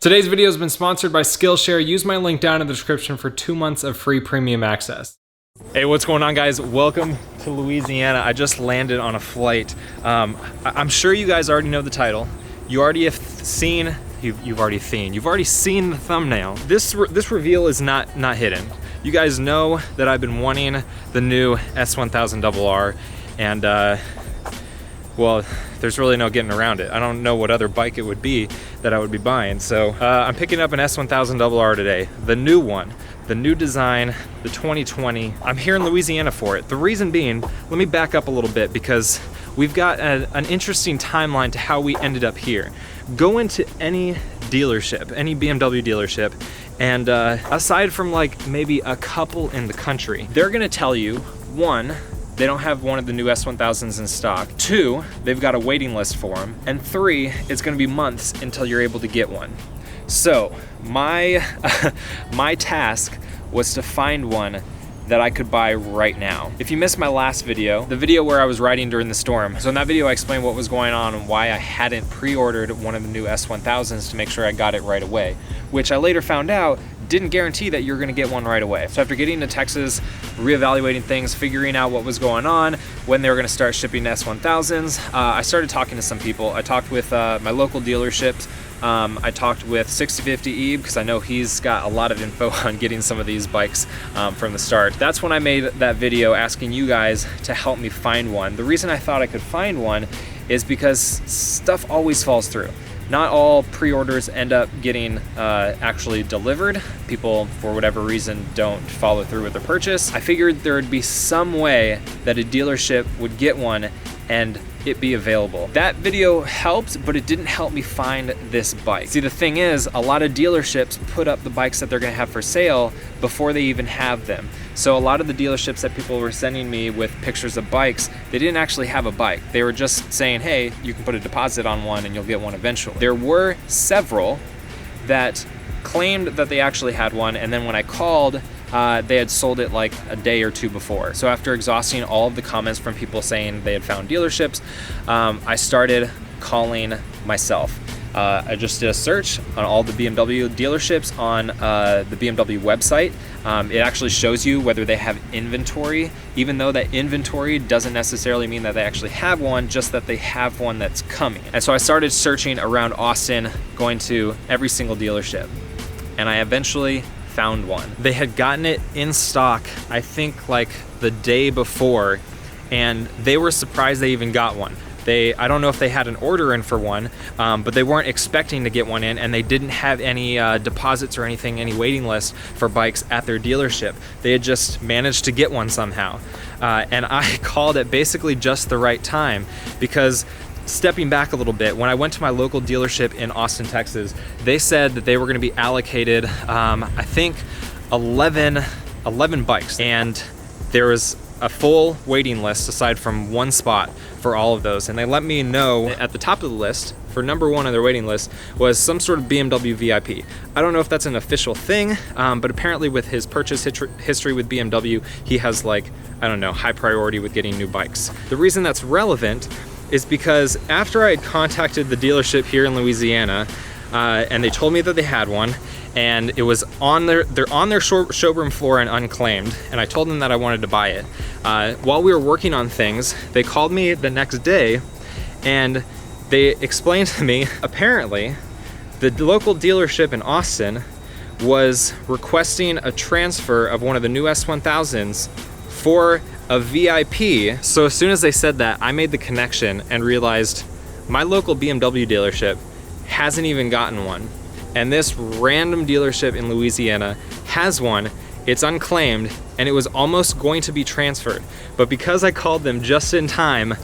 Today's video has been sponsored by Skillshare. Use my link down in the description for 2 months of free premium access. Hey, what's going on, guys? Welcome to Louisiana. I just landed on a flight. I'm sure you guys already know the title. You already have seen, you've already seen the thumbnail. This reveal is not hidden. You guys know that I've been wanting the new S1000Rr, and well, there's really no getting around it. I don't know what other bike it would be that I would be buying. So I'm picking up an S1000Rr today, the new one, the new design, the 2020. I'm here in Louisiana for it. The reason being, let me back up a little bit because we've got an interesting timeline to how we ended up here. Go into any dealership, any BMW dealership, and aside from like maybe a couple in the country, they're gonna tell you, one, they don't have one of the new S1000s in stock. 2, they've got a waiting list for them. And 3, it's gonna be months until you're able to get one. So my task was to find one that I could buy right now. If you missed my last video, the video where I was riding during the storm, so in that video I explained what was going on and why I hadn't pre-ordered one of the new S1000s to make sure I got it right away, which I later found out didn't guarantee that you're gonna get one right away. So after getting to Texas, reevaluating things, figuring out what was going on, when they were gonna start shipping S1000s, I started talking to some people. I talked with my local dealerships. I talked with 6050E because I know he's got a lot of info on getting some of these bikes from the start. That's when I made that video asking you guys to help me find one. The reason I thought I could find one is because stuff always falls through. Not all pre-orders end up getting actually delivered. People, for whatever reason, don't follow through with the purchase. I figured there would be some way that a dealership would get one and it be available. That video helped, but it didn't help me find this bike. See, the thing is, a lot of dealerships put up the bikes that they're gonna have for sale before they even have them. So a lot of the dealerships that people were sending me with pictures of bikes, they didn't actually have a bike. They were just saying, hey, you can put a deposit on one and you'll get one eventually. There were several that claimed that they actually had one, and then when I called, they had sold it like a day or two before. So after exhausting all of the comments from people saying they had found dealerships, I started calling myself. I just did a search on all the BMW dealerships on the BMW website. It actually shows you whether they have inventory, even though that inventory doesn't necessarily mean that they actually have one, just that they have one that's coming. And so I started searching around Austin, going to every single dealership, and I eventually found one. They had gotten it in stock, I think like the day before, and they were surprised they even got one. I don't know if they had an order in for one, but they weren't expecting to get one in, and they didn't have any deposits or anything, any waiting list for bikes at their dealership. They had just managed to get one somehow. And I called at basically just the right time, because stepping back a little bit, when I went to my local dealership in Austin, Texas, they said that they were gonna be allocated, I think 11 bikes, and there was a full waiting list aside from one spot for all of those. And they let me know at the top of the list, for number 1 on their waiting list, was some sort of BMW VIP. I don't know if that's an official thing, but apparently with his purchase history with BMW, he has like, I don't know, high priority with getting new bikes. The reason that's relevant is because after I had contacted the dealership here in Louisiana, and they told me that they had one, and it was on their showroom floor and unclaimed, and I told them that I wanted to buy it. While we were working on things, they called me the next day, and they explained to me, apparently, the local dealership in Austin was requesting a transfer of one of the new S1000s for a VIP. So as soon as they said that, I made the connection and realized my local BMW dealership hasn't even gotten one. And this random dealership in Louisiana has one. It's unclaimed, and it was almost going to be transferred. But because I called them just in time,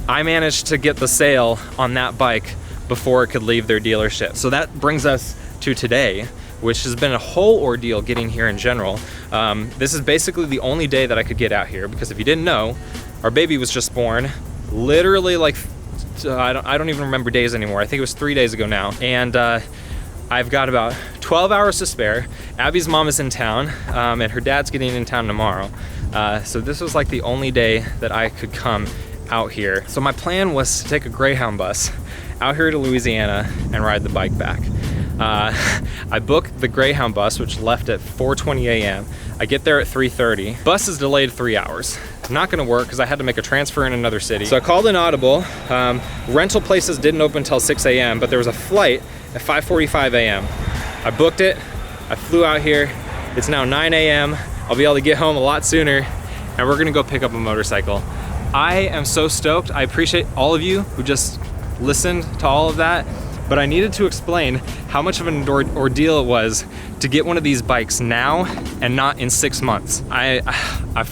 I managed to get the sale on that bike before it could leave their dealership. So that brings us to today, which has been a whole ordeal getting here in general. This is basically the only day that I could get out here, because if you didn't know, our baby was just born literally like, I don't even remember days anymore. I think it was 3 days ago now. And I've got about 12 hours to spare. Abby's mom is in town, and her dad's getting in town tomorrow. So this was like the only day that I could come out here. So my plan was to take a Greyhound bus out here to Louisiana and ride the bike back. I booked the Greyhound bus, which left at 4:20 a.m. I get there at 3:30. Bus is delayed 3 hours. Not gonna work because I had to make a transfer in another city. So I called an Audible. Rental places didn't open until 6 a.m., but there was a flight at 5:45 a.m. I booked it, I flew out here. It's now 9 a.m. I'll be able to get home a lot sooner, and we're gonna go pick up a motorcycle. I am so stoked. I appreciate all of you who just listened to all of that, but I needed to explain how much of an ordeal it was to get one of these bikes now and not in 6 months. I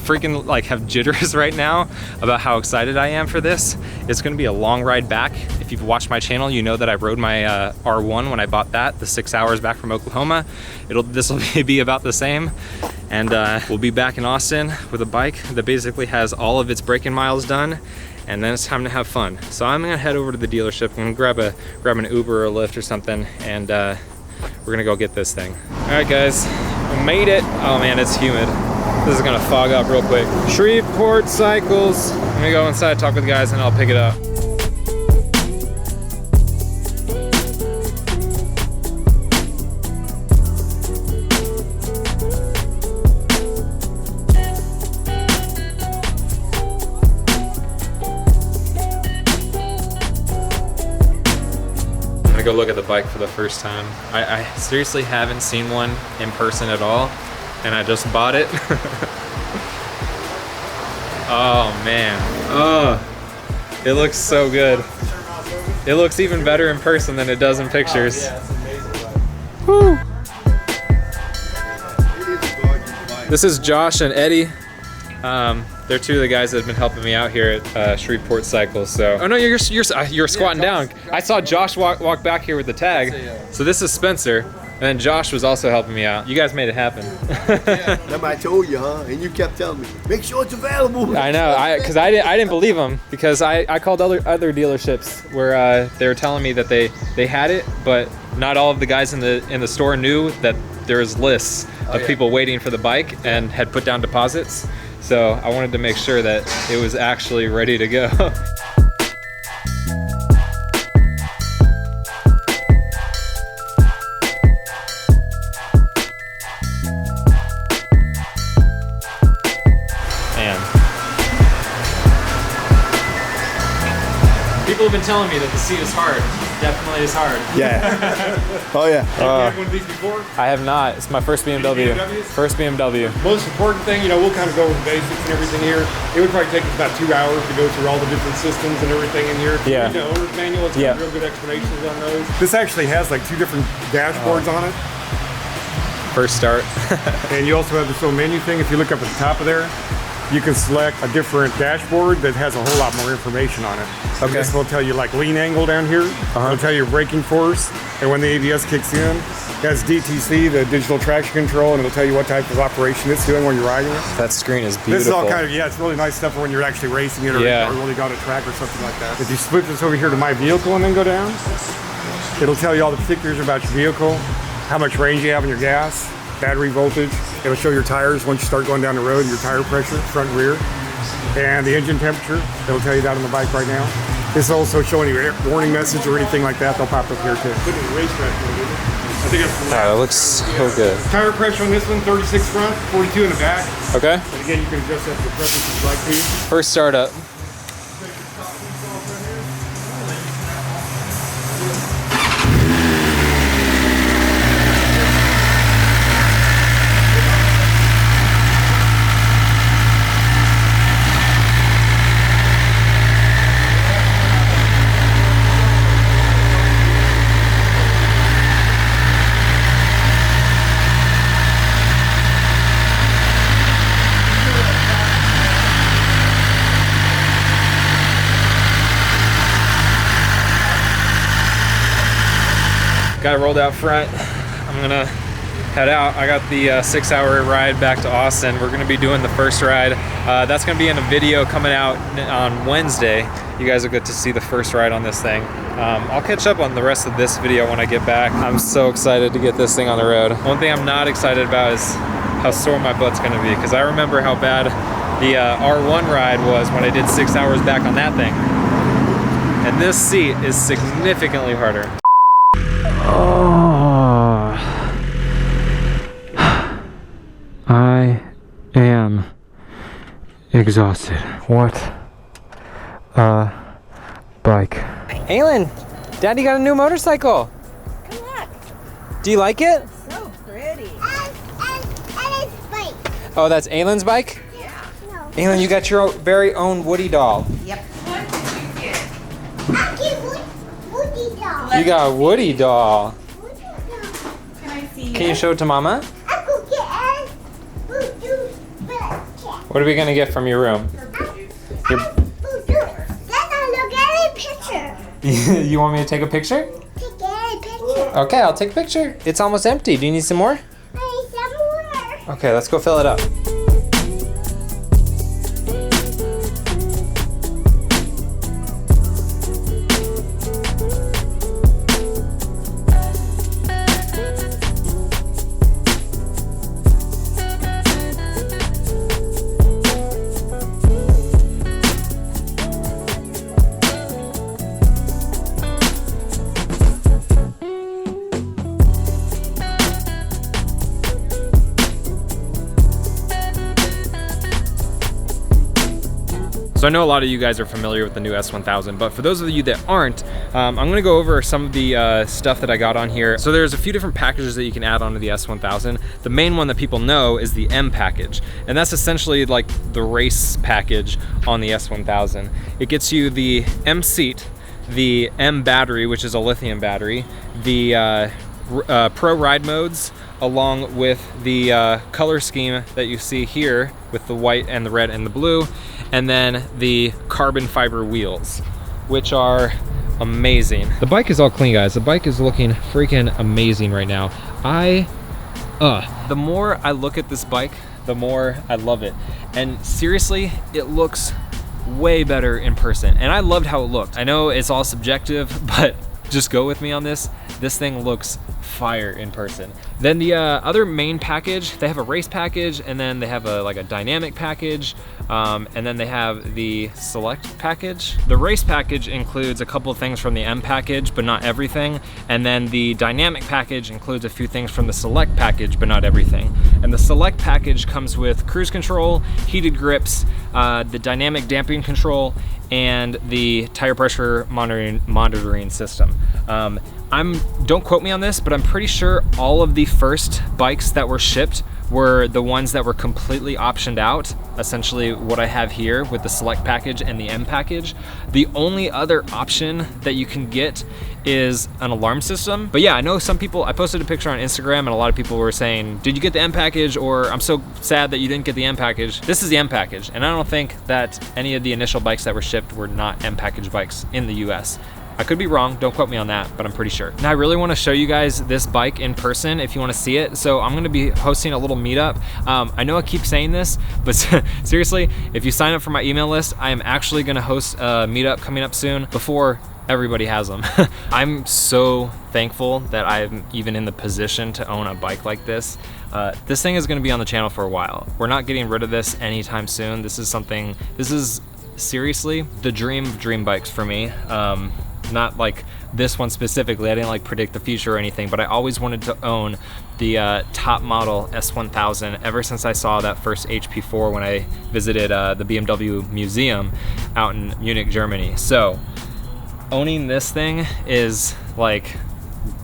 freaking like have jitters right now about how excited I am for this. It's gonna be a long ride back. If you've watched my channel, you know that I rode my R1 when I bought that, the 6 hours back from Oklahoma. This will be about the same. And we'll be back in Austin with a bike that basically has all of its braking miles done, and then it's time to have fun. So I'm gonna head over to the dealership. I'm gonna grab an Uber or a Lyft or something, and we're gonna go get this thing. All right, guys, we made it. Oh man, it's humid. This is gonna fog up real quick. Shreveport Cycles. I'm gonna go inside, talk with the guys, and I'll pick it up. Go look at the bike for the first time. I seriously haven't seen one in person at all, and I just bought it. Oh man, oh, it looks so good. It looks even better in person than it does in pictures. Woo. This is Josh and Eddie. They're two of the guys that have been helping me out here at Shreveport Cycles. So, oh no, you're squatting down. I saw Josh walk back here with the tag. So this is Spencer, and then Josh was also helping me out. You guys made it happen. Remember I told you, huh? And you kept telling me, make sure it's available. I know, because I didn't believe them, because I called other dealerships where they were telling me that they had it, but not all of the guys in the store knew that there's lists of people waiting for the bike and had put down deposits. So I wanted to make sure that it was actually ready to go. Man. People have been telling me that the seat is hard. Definitely is hard. Yeah. Oh yeah. Have you had one of these before? I have not. It's my first BMW. First BMW. Most important thing, we'll kind of go with the basics and everything here. It would probably take us about 2 hours to go through all the different systems and everything in here. Yeah. The owner's manual, it's got real good explanations on those. This actually has like 2 different dashboards on it. First start. And you also have this little menu thing. If you look up at the top of there, you can select a different dashboard that has a whole lot more information on it. Okay. This will tell you like lean angle down here. It'll tell you your braking force. And when the ABS kicks in, it has DTC, the digital traction control, and it'll tell you what type of operation it's doing when you're riding it. That screen is beautiful. This is all kind of, it's really nice stuff for when you're actually racing it or really got a track or something like that. If you split this over here to my vehicle and then go down, it'll tell you all the particulars about your vehicle, how much range you have on your gas, battery voltage. It'll show your tires once you start going down the road, your tire pressure, front and rear, and the engine temperature. It'll tell you that on the bike right now. This is also showing you a warning message or anything like that. They'll pop up here too. Put in the racetrack mode, isn't it? I think it's that looks so good. Tire pressure on this one, 36 front, 42 in the back. Okay. And again, you can adjust that to the preferences you like to. First startup. Got it rolled out front. I'm gonna head out. I got the 6-hour ride back to Austin. We're gonna be doing the first ride. That's gonna be in a video coming out on Wednesday. You guys will get to see the first ride on this thing. I'll catch up on the rest of this video when I get back. I'm so excited to get this thing on the road. One thing I'm not excited about is how sore my butt's gonna be, because I remember how bad the R1 ride was when I did 6 hours back on that thing. And this seat is significantly harder. Oh. exhausted. What a bike. Aylin, Daddy got a new motorcycle. Come look. Do you like it? So pretty. And it's bike. Oh, that's Aylin's bike? Yeah. No. Aylin, you got your very own Woody doll. Yep. What did you get? I get Woody doll. You got a Woody doll. Woody doll. Can I see Can you show it to Mama? I could get a Voodoo cat. What are we gonna get from your room? Voodoo. Then I look at a picture. You want me to take a picture? Take a picture. Okay, I'll take a picture. It's almost empty. Do you need some more? I need some more. Okay, let's go fill it up. So I know a lot of you guys are familiar with the new S1000, but for those of you that aren't, I'm gonna go over some of the stuff that I got on here. So there's a few different packages that you can add onto the S1000. The main one that people know is the M package, and that's essentially like the race package on the S1000. It gets you the M seat, the M battery, which is a lithium battery, the pro ride modes, along with the color scheme that you see here with the white and the red and the blue, and then the carbon fiber wheels, which are amazing. The bike is all clean, guys. The bike is looking freaking amazing right now. The more I look at this bike, the more I love it. And seriously, it looks way better in person. And I loved how it looked. I know it's all subjective, but just go with me on this. This thing looks fire in person. Then the other main package, they have a race package, and then they have like a dynamic package, and then they have the select package. The race package includes a couple of things from the M package, but not everything. And then the dynamic package includes a few things from the select package, but not everything. And the select package comes with cruise control, heated grips, the dynamic damping control, and the tire pressure monitoring system. Don't quote me on this, but I'm pretty sure all of the first bikes that were shipped were the ones that were completely optioned out, essentially what I have here with the select package and the M package. The only other option that you can get is an alarm system. But yeah, I know some people, I posted a picture on Instagram and a lot of people were saying, did you get the M package? Or I'm so sad that you didn't get the M package. This is the M package. And I don't think that any of the initial bikes that were shipped were not M package bikes in the US. I could be wrong, don't quote me on that, but I'm pretty sure. Now I really wanna show you guys this bike in person if you wanna see it. So I'm gonna be hosting a little meetup. I know I keep saying this, but seriously, if you sign up for my email list, I am actually gonna host a meetup coming up soon before everybody has them. I'm so thankful that I'm even in the position to own a bike like this. This thing is gonna be on the channel for a while. We're not getting rid of this anytime soon. This is seriously the dream of dream bikes for me. Not like this one specifically, I didn't like predict the future or anything, but I always wanted to own the top model S1000 ever since I saw that first HP4 when I visited the BMW museum out in Munich, Germany. So owning this thing is like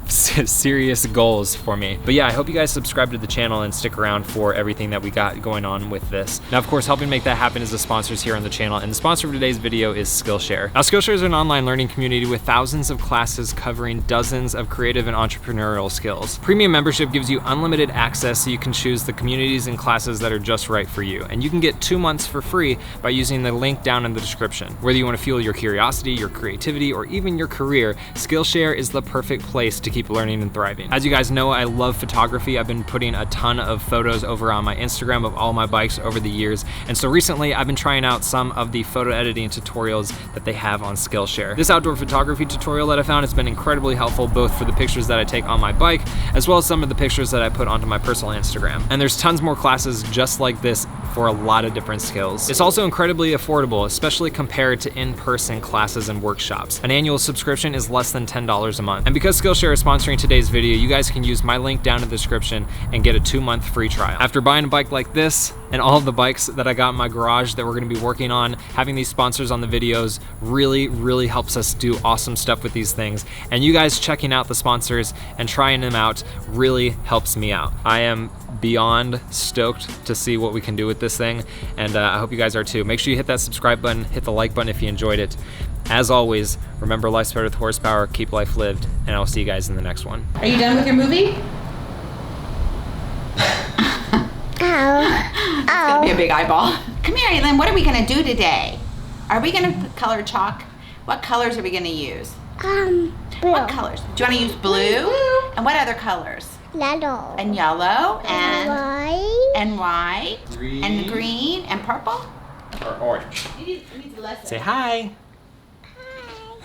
serious goals for me. But yeah, I hope you guys subscribe to the channel and stick around for everything that we got going on with this. Now, of course, helping make that happen is the sponsors here on the channel, and the sponsor of today's video is Skillshare. Now, Skillshare is an online learning community with thousands of classes covering dozens of creative and entrepreneurial skills. Premium membership gives you unlimited access so you can choose the communities and classes that are just right for you. And you can get 2 months for free by using the link down in the description. Whether you want to fuel your curiosity, your creativity, or even your career, Skillshare is the perfect place to keep learning and thriving. As you guys know, I love photography. I've been putting a ton of photos over on my Instagram of all my bikes over the years. And so recently I've been trying out some of the photo editing tutorials that they have on Skillshare. This outdoor photography tutorial that I found has been incredibly helpful, both for the pictures that I take on my bike, as well as some of the pictures that I put onto my personal Instagram. And there's tons more classes just like this for a lot of different skills. It's also incredibly affordable, especially compared to in-person classes and workshops. An annual subscription is less than $10 a month. And because Skillshare is sponsoring today's video, you guys can use my link down in the description and get a 2-month free trial. After buying a bike like this, and all of the bikes that I got in my garage that we're gonna be working on. Having these sponsors on the videos really helps us do awesome stuff with these things. And you guys checking out the sponsors and trying them out really helps me out. I am beyond stoked to see what we can do with this thing, and I hope you guys are too. Make sure you hit that subscribe button, hit the like button if you enjoyed it. As always, remember life's better with horsepower, keep life lived, and I'll see you guys in the next one. Are you done with your movie? It's gonna be a big eyeball. Come here, Aileen, what are we gonna do today? Are we gonna color chalk? What colors are we gonna use? What colors? Do you wanna use blue? And what other colors? Yellow. And yellow, and White. and white, Green. and green, and purple? Or orange. You need to listen. Say hi.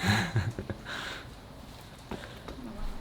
Hi.